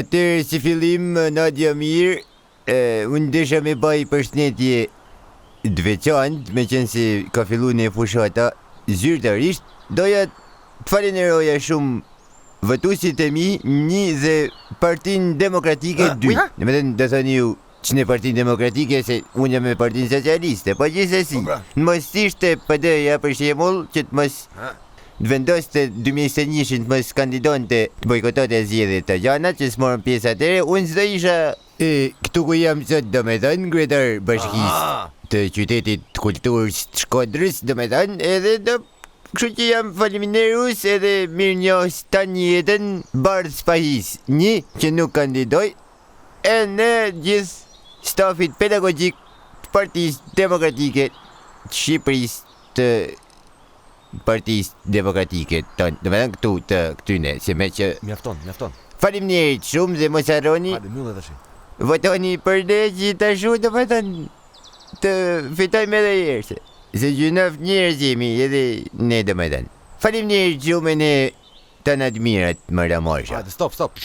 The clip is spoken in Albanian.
Atëherë si fillim, Nadia mirë, unë desha me baj përshëndetje të veçantë, me qenë se ka fillu në fushata zyrtarisht, doja të falenderoja shumë votuesit e mi, një dhe Partinë Demokratike 2. Në me thënë, do thoni ju që në Partinë Demokratike, se unë jam me Partinë Socialiste, po gjithsesi, në mos ishte PD-ja për shembull, që të mos të vendoste 2021 të mos kandidonte bojkotote zgjedhjet të gjana që s'morën pjesë atëre, unë s'do isha këtu ku jam sot, do me thënë, kryetar bashkisë të qytetit kulturës të Shkodrës, do me thënë, edhe do kështu që jam faleminderues edhe mirënjohës tani jetën Bardh Spahis, një që nuk kandidoj, e në gjithë stafit pedagogjik të Partisë Demokratike të Shqipërisë të Partisë Demokratike tonë, do me thënë këtu të këtyne, se me që Mjafton. faleminderit shumë dhe mos harroni Hajde, mbyll tash. votoni për ne që tashu do me thënë të fitojmë edhe herë, se gjynëf njerëz jemi edhe ne do me thënë. Faleminderit shumë e ne të në admirat më ramorsha. Hajde, stop.